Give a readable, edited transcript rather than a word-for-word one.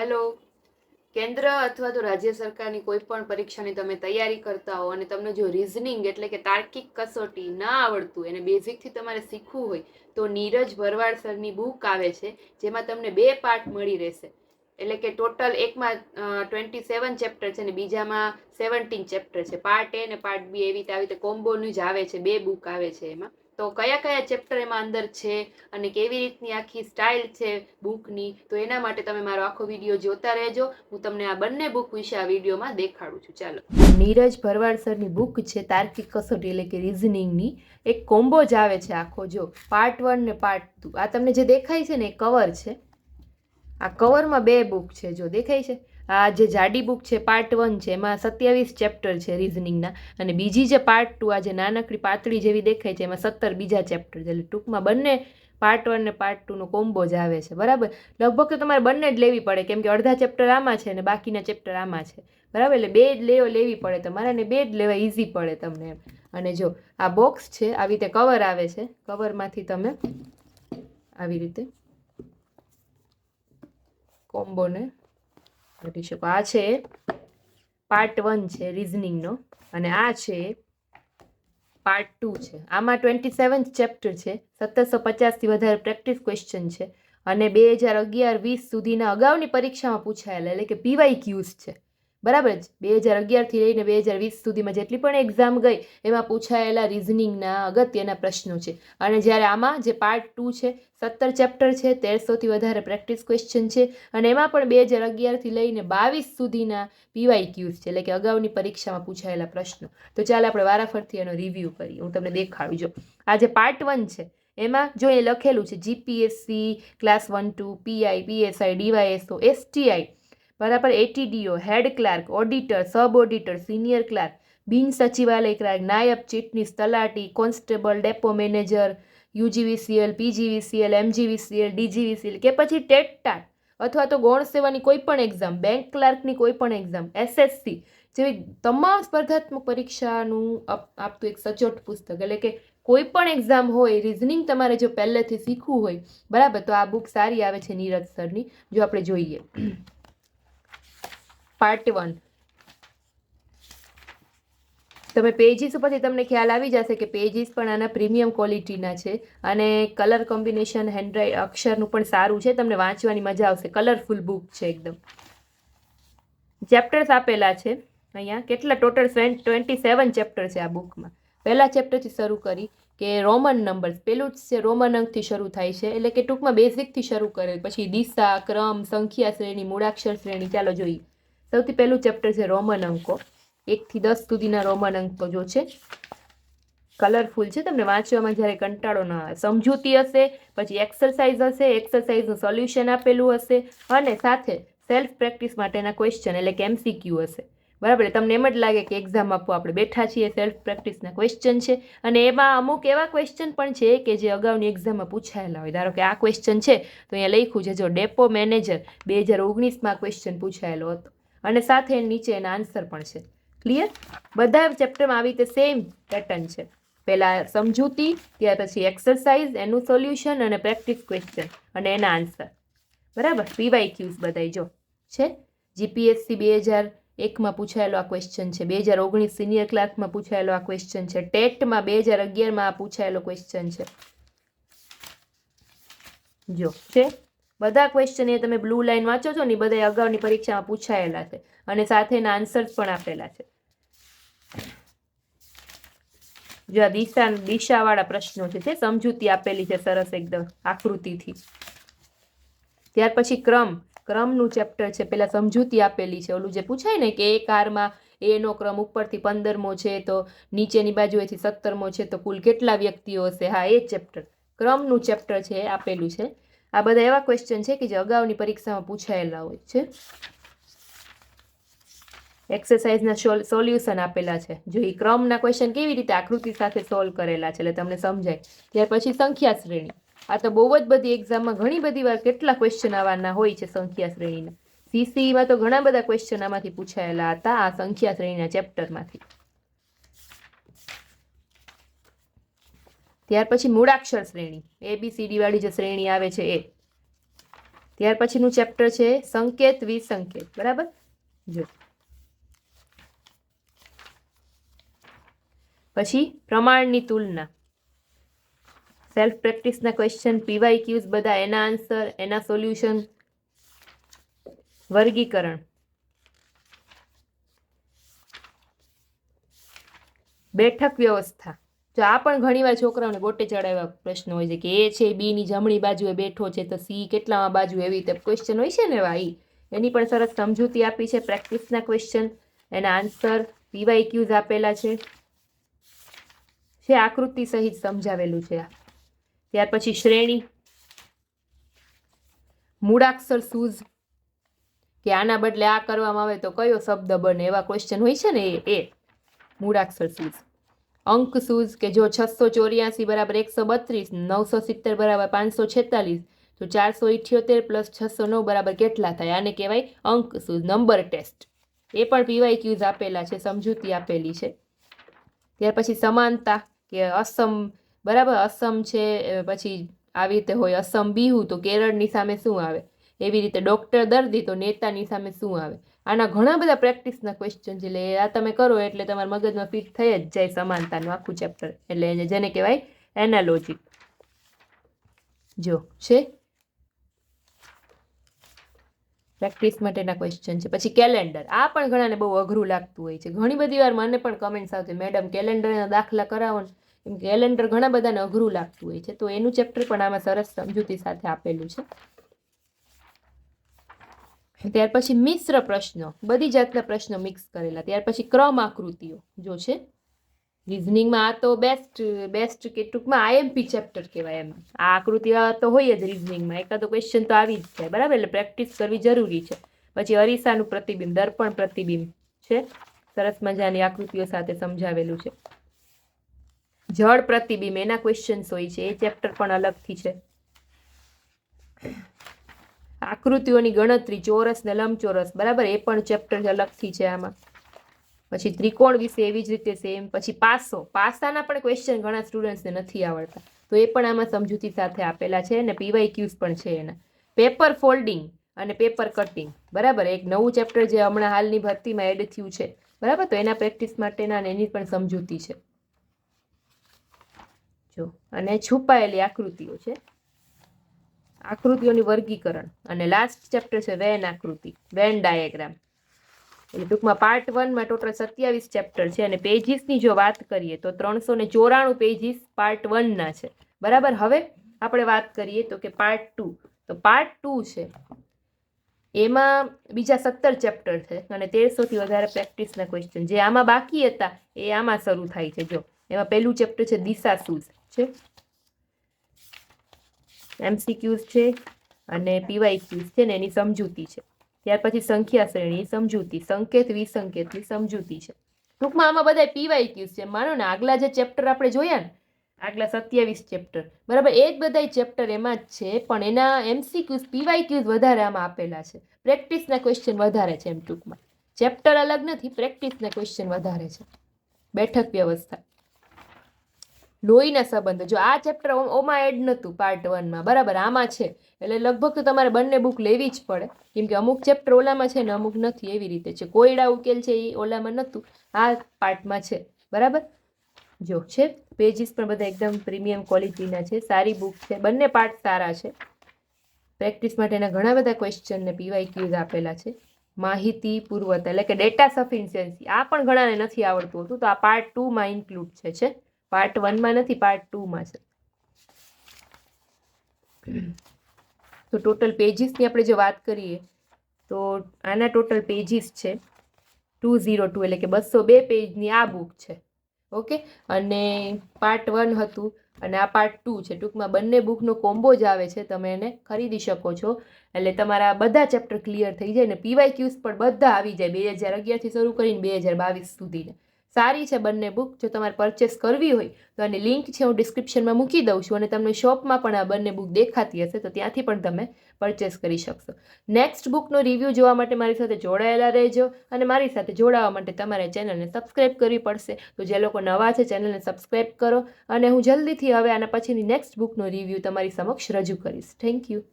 Hello. કેન્દ્ર અથવા તો રાજ્ય સરકારની કોઈ પણ પરીક્ષાની તમે તૈયારી કરતા હો અને તમને જો રીઝનિંગ એટલે કે તાર્કિક કસોટી ના આવડતું એને બેઝિકથી તમારે શીખવું હોય તો નીરજ ભરવાડ સરની બુક આવે છે જેમાં તમને 2 પાર્ટ મળી રહેશે. એટલે કે ટોટલ એકમાં 27 ચેપ્ટર છે ને બીજામાં 17 ચેપ્ટર છે. પાર્ટ એ ને પાર્ટ બી એવી રીતે કોમ્બોનું જ આવે છે. 2 બુક આવે છે એમાં. તો કયા કયા ચેપ્ટર એમાં અંદર છે અને કેવી રીતની આખી સ્ટાઇલ છે બુકની, તો એના માટે તમે મારો આખો વિડીયો જોતા રહેજો. હું તમને આ બંને બુક વિશે આ વિડીયોમાં દેખાડું છું. ચાલો. નીરજ ભરવાડ સરની બુક છે તાર્કિક કસોટી એટલે કે રીઝનિંગની. એક કોમ્બો જ આવે છે આખો. જો પાર્ટ 1 ને પાર્ટ 2. આ તમને જે દેખાય છે ને એ કવર છે. આ કવરમાં 2 બુક છે, જો દેખાય છે. આ જે જાડી બુક છે પાર્ટ 1 છે, એમાં 27 ચેપ્ટર છે રીઝનિંગના, અને બીજી જે પાર્ટ 2 આ જે નાનકડી પાતળી જેવી દેખાય છે એમાં 17 બીજા ચેપ્ટર છે. એટલે ટૂંકમાં બંને પાર્ટ 1 ને પાર્ટ 2 નો કોમ્બો જ આવે છે. બરાબર. લગભગ તો તમારે બંને જ લેવી પડે કેમ કે અડધા ચેપ્ટર આમાં છે અને બાકીના ચેપ્ટર આમાં છે. બરાબર. એટલે 2 જ લેવી પડે તમારે, અને 2 જ લેવા ઇઝી પડે તમને એમ. અને જો આ બોક્સ છે, આવી રીતે કવર આવે છે. કવરમાંથી તમે આવી રીતે કોમ્બોને કાઢી શકો. આ છે પાર્ટ 1 છે રીઝનિંગનો, અને આ છે પાર્ટ 2 છે. આમાં 27 ચેપ્ટર છે, 1750થી વધારે પ્રેક્ટિસ ક્વેશ્ચન છે, અને 2011-20 સુધીના અગાઉની પરીક્ષામાં પૂછાયેલા એટલે કે PYQs છે. બરાબર જ. 2011થી લઈને 2020 સુધીમાં જેટલી પણ એક્ઝામ ગઈ એમાં પૂછાયેલા રીઝનિંગના અગત્યના પ્રશ્નો છે. અને જ્યારે આમાં જે પાર્ટ 2 છે, 17 ચેપ્ટર છે, 1300થી વધારે પ્રેક્ટિસ ક્વેશ્ચન છે, અને એમાં પણ 2011થી લઈને 22 સુધીના PYQs છે એટલે કે અગાઉની પરીક્ષામાં પૂછાયેલા પ્રશ્નો. તો ચાલો આપણે વારાફરતી એનો રિવ્યૂ કરીએ. હું તમને દેખાડું. જો આ જે પાર્ટ 1 છે એમાં જો એ લખેલું છે GPSC class 1 2 PI PSI DYSO STI, બરાબર, ATDO, head clerk, auditor, sub auditor, senior clerk, બિન સચિવાલય ક્લાર્ક, નાયબ ચીટનીસ, તલાટી, constable, depot manager, UGVCL, PGVCL, MGVCL, DGVCL કે પછી ટેટ અથવા તો ગૌણ સેવાની કોઈ પણ એક્ઝામ, બેંક ક્લાર્કની કોઈ પણ એક્ઝામ, SSC જેવી તમામ સ્પર્ધાત્મક પરીક્ષાનું આપતું એક સચોટ પુસ્તક. એટલે કે કોઈ પણ એક્ઝામ હોય, રીઝનિંગ તમારે જો પહેલેથી શીખવું હોય, બરાબર, તો આ બુક સારી આવે છે નીરજ સરની. જો આપણે જોઈએ પાર્ટ 1, તમે પેજીસ ઉપરથી તમને ખ્યાલ આવી જશે કે પેજીસ પણ આના પ્રીમિયમ ક્વોલિટીના છે, અને કલર કોમ્બિનેશન હેન્ડરાઇટ અક્ષરનું પણ સારું છે. તમને વાંચવાની મજા આવશે. કલરફુલ બુક છે એકદમ. ચેપ્ટર્સ આપેલા છે અહીંયા. કેટલા ટોટલ 27 ચેપ્ટર છે આ બુકમાં. પહેલા ચેપ્ટરથી શરૂ કરી કે રોમન નંબર્સ. પેલું જ છે રોમન અંકથી શરૂ થાય છે, એટલે કે ટૂંકમાં બેઝિકથી શરૂ કરે. પછી દિશા, ક્રમ, સંખ્યા શ્રેણી, મૂળાક્ષર શ્રેણી. ચાલો જોઈએ. સૌથી પહેલું ચેપ્ટર છે રોમન અંકો. 1 થી 10 સુધીના રોમન અંકો જો છે. કલરફુલ છે, તમને વાંચવામાં જ્યારે કંટાળો ના આવે. સમજૂતી હશે, પછી એક્સરસાઇઝ હશે, એક્સરસાઇઝનું સોલ્યુશન આપેલું હશે, અને સાથે સેલ્ફ પ્રેક્ટિસ માટેના ક્વેશ્ચન એટલે કે MCQ હશે. બરાબર. તમને એમ જ લાગે કે એક્ઝામ આપવા આપણે બેઠા છીએ, સેલ્ફ પ્રેક્ટિસના ક્વેશ્ચન છે. અને એમાં અમુક એવા ક્વેશ્ચન પણ છે કે જે અગાઉની એક્ઝામમાં પૂછાયેલા હોય. ધારો કે આ ક્વેશ્ચન છે તો અહીંયા લખ્યું છે, જો ડેપો મેનેજર 2019માં ક્વેશ્ચન પૂછાયેલો હતો, અને સાથે નીચે એના આન્સર પણ છે. ક્લિયર? બધા ચેપ્ટરમાં આવી રીતે સેમ પેટર્ન છે. પહેલા સમજૂતી, ત્યાર પછી એક્સરસાઇઝ, એનું સોલ્યુશન, અને પ્રેક્ટિસ ક્વેશ્ચન અને એના આન્સર. બરાબર. PYQs બધાય જો છે. GPSC 2001માં પૂછાયેલો આ ક્વેશ્ચન છે. 2019 સિનિયર ક્લાર્કમાં પૂછાયેલો આ ક્વેશ્ચન છે. ટેટમાં 2011માં આ પૂછાયેલો ક્વેશ્ચન છે. જો છે બધા ક્વેશ્ચન એ તમે બ્લુ લાઈન વાંચો છો ને, બધા અગાઉની પરીક્ષામાં પૂછાયેલા છે, અને સાથે એના આન્સર્સ પણ આપેલા છે. જો આ દિશાવાળા પ્રશ્નો છે. સમજૂતી આપેલી છે સરસ એકદમ આકૃતિથી. ત્યાર પછી ક્રમનું ચેપ્ટર છે. પેલા સમજૂતી આપેલી છે. ઓલું જે પૂછાય ને કે એક કારમાં એનો ક્રમ ઉપરથી 15મો છે તો નીચેની બાજુએથી 17મો છે તો કુલ કેટલા વ્યક્તિઓ હશે. હા, એ ચેપ્ટર ક્રમનું ચેપ્ટર છે આપેલું છે. આ બધા એવા ક્વેશ્ચન છે કે જે અગાઉની પરીક્ષામાં પૂછાયેલા હોય છે. એક્સરસાઇઝના સોલ્યુશન આપેલા છે. જો એ ક્રમના ક્વેશ્ચન કેવી રીતે આકૃતિ સાથે સોલ્વ કરેલા છે એટલે તમને સમજાય. ત્યાર પછી સંખ્યા શ્રેણી. આ તો બહુ જ બધી એક્ઝામમાં ઘણી બધી વાર કેટલા ક્વેશ્ચન આવવાના હોય છે સંખ્યા શ્રેણીના. CCમાં તો ઘણા બધા ક્વેશ્ચન આમાંથી પૂછાયેલા હતા આ સંખ્યા શ્રેણીના ચેપ્ટરમાંથી. ત્યાર પછી મૂળાક્ષર શ્રેણી, ABCD વાળી જે શ્રેણી આવે છે એ. ત્યાર પછીનું ચેપ્ટર છે સંકેત વિસંકેત. બરાબર, જો પછી પ્રમાણની તુલના, સેલ્ફ પ્રેક્ટિસના ક્વેશ્ચન, PYQs બધા, એના આન્સર, એના સોલ્યુશન, વર્ગીકરણ, બેઠક વ્યવસ્થા. જો આ પણ ઘણીવાર છોકરાઓને ગોટે ચડાવ્યા પ્રશ્ન હોય છે કે એ છે બી ની જમણી બાજુએ બેઠો છે તો સી કેટલામાં બાજુ, એવી રીતે ક્વેશ્ચન હોય છે ને એવા. એની પણ સરસ સમજૂતી આપી છે, પ્રેક્ટિસના ક્વેશ્ચન, એના આન્સર, PYQs આપેલા છે, આકૃતિ સહિત સમજાવેલું છે. ત્યાર પછી શ્રેણી, મૂળાક્ષર સૂઝ, કે આના બદલે આ કરવામાં આવે તો કયો શબ્દ બને, એવા ક્વેશ્ચન હોય છે ને એ મૂળાક્ષર સૂઝ. અંક સૂઝ, કે જો 684 બરાબર 132, 970 બરાબર 546, તો 478 પ્લસ 609 બરાબર કેટલા થાય, આને કહેવાય અંક સૂઝ, નંબર ટેસ્ટ. એ પણ PYQs આપેલા છે, સમજૂતી આપેલી છે. ત્યાર પછી સમાનતા, કે અસમ, બરાબર, અસમ છે, પછી આવી રીતે હોય અસમ બિહુ તો કેરળની સામે શું આવે, એવી રીતે ડોક્ટર દર્દી તો નેતાની સામે શું આવે. આના ઘણા બધા પ્રેક્ટિસના ક્વેશ્ચન છે, એટલે આ તમે કરો એટલે તમારા મગજમાં ફિટ થઈ જ જાય સમાનતાનું આખું ચેપ્ટર, એટલે જેને કહેવાય એનાલોજી. જો છે પ્રેક્ટિસ માટેના ક્વેશ્ચન છે. પછી કેલેન્ડર, આ પણ ઘણાને બહુ અઘરું લાગતું હોય છે. ઘણી બધી વાર મને પણ કમેન્ટ્સ આવતી, મેડમ કેલેન્ડરના દાખલા કરાવો ને, એમ કેલેન્ડર ઘણા બધાને અઘરું લાગતું હોય છે, તો એનું ચેપ્ટર પણ આમાં સરસ સમજૂતી સાથે આપેલું છે. ત્યાર પછી મિશ્ર પ્રશ્નો, બધી જાતના પ્રશ્નો મિક્સ કરેલા. ત્યાર પછી ક્રમ આકૃતિઓ, જો છે રીઝનિંગમાં આ તો બેસ્ટ કે ટૂંકમાં IMP ચેપ્ટર કહેવાય. એમ આ આકૃતિ તો હોય જ રીઝનિંગમાં, એકાદો ક્વેશ્ચન તો આવી જ જાય, બરાબર, એટલે પ્રેક્ટિસ કરવી જરૂરી છે. પછી અરીસાનું પ્રતિબિંબ, દર્પણ પ્રતિબિંબ છે, સરસ મજાની આકૃતિઓ સાથે સમજાવેલું છે. જળ પ્રતિબિંબ, એના ક્વેશ્ચન્સ હોય છે, એ ચેપ્ટર પણ અલગથી છે. આકૃતિઓની ગણતરી, ચોરસ ને લંબચોરસ, બરાબર, એ પણ ચેપ્ટર અલગથી છે આમાં. પછી ત્રિકોણ વિશે એવી જ રીતે સેમ. પછી પાસાના પણ ક્વેશ્ચન ઘણા સ્ટુડન્ટ્સને નથી આવડતા, તો એ પણ આમાં સમજૂતી સાથે આપેલા છે, અને PYQs પણ છે એના. પેપર ફોલ્ડિંગ અને પેપર કટિંગ, બરાબર, એક નવું ચેપ્ટર જે હમણાં હાલની ભરતીમાં એડ થયું છે, બરાબર, તો એના પ્રેક્ટિસ માટેના એની પણ સમજૂતી છે. જો અને છુપાયેલી આકૃતિઓ છે, આકૃતિઓની વર્ગીકરણ, અને લાસ્ટ ચેપ્ટર છે વેન આકૃતિ, વેન ડાયાગ્રામ. એટલે ટૂંકમાં પાર્ટ 1માં ટોટલ 27 ચેપ્ટર છે, અને પેજીસની જો વાત કરીએ તો 394 પેજીસ પાર્ટ 1ના છે, બરાબર. હવે આપણે વાત કરીએ તો કે પાર્ટ 2, તો પાર્ટ 2 છે એમાં બીજા 17 ચેપ્ટર છે, અને 1300થી વધારે પ્રેક્ટિસના ક્વેશ્ચન જે આમાં બાકી હતા એ આમાં શરૂ થાય છે. જો એમાં પહેલું ચેપ્ટર છે દિશા સૂઝ છે, MCQs છે, અને PYQs છે ને એની સમજૂતી છે. ત્યાર પછી સંખ્યા શ્રેણી સમજૂતી, સંકેત વિસંકેતની સમજૂતી છે. ટૂંકમાં આમાં બધા PYQs છે. માનો ને આગલા જે ચેપ્ટર આપણે જોયા ને, આગલા 27 ચેપ્ટર, બરાબર, એ જ બધા ચેપ્ટર એમાં જ છે, પણ એના MCQs PYQs વધારે આમાં આપેલા છે, પ્રેક્ટિસના ક્વેશ્ચન વધારે છે. એમ ટૂંકમાં ચેપ્ટર અલગ નથી, પ્રેક્ટિસના ક્વેશ્ચન વધારે છે. બેઠક વ્યવસ્થા, લોહીના સંબંધો, જો આ ચેપ્ટર ઓમાં એડ નહોતું પાર્ટ 1માં, બરાબર, આમાં છે, એટલે લગભગ તો તમારે બંને બુક લેવી જ પડે, કેમ કે અમુક ચેપ્ટર ઓલામાં છે ને અમુક નથી, એવી રીતે છે. કોયડા ઉકેલ છે એ ઓલામાં નહોતું, આ પાર્ટમાં છે, બરાબર. જો છે પેજીસ પણ બધા એકદમ પ્રીમિયમ ક્વોલિટીના છે, સારી બુક છે, બંને પાર્ટ સારા છે. પ્રેક્ટિસ માટેના ઘણા બધા ક્વેશ્ચન ને PYQs આપેલા છે. માહિતી પુરવઠા એટલે કે ડેટા સફિશિયન્સી, આ પણ ઘણાને નથી આવડતું હતું, તો આ પાર્ટ 2માં ઇન્ક્લુડ છે. પાર્ટ 1માં નથી, પાર્ટ 2માં છે. તો ટોટલ પેજીસની આપણે જો વાત કરીએ તો આના ટોટલ પેજીસ છે 202, એટલે કે 202 પેજની આ બુક છે. ઓકે, અને પાર્ટ 1 હતું અને આ પાર્ટ 2 છે. ટૂંકમાં બંને બુકનો કોમ્બો જ આવે છે, તમે એને ખરીદી શકો છો, એટલે તમારા બધા ચેપ્ટર ક્લિયર થઈ જાય ને PYQs પણ બધા આવી જાય 2011થી શરૂ કરીને 2022 સુધીને. સારી છે બંને બુક. જો તમારે પરચેસ કરવી હોય તો આની લિંક છે હું ડિસ્ક્રિપ્શનમાં મૂકી દઉં છું, અને તમને શોપમાં પણ આ બંને બુક દેખાતી હશે, તો ત્યાંથી પણ તમે પરચેસ કરી શકશો. નેક્સ્ટ બુકનો રિવ્યૂ જોવા માટે મારી સાથે જોડાયેલા રહેજો, અને મારી સાથે જોડાવા માટે તમારે ચેનલને સબસ્ક્રાઈબ કરવી પડશે. તો જે લોકો નવા છે ચેનલને સબસ્ક્રાઈબ કરો, અને હું જલ્દીથી હવે આના પછીની નેક્સ્ટ બુકનો રિવ્યૂ તમારી સમક્ષ રજૂ કરીશ. Thank you.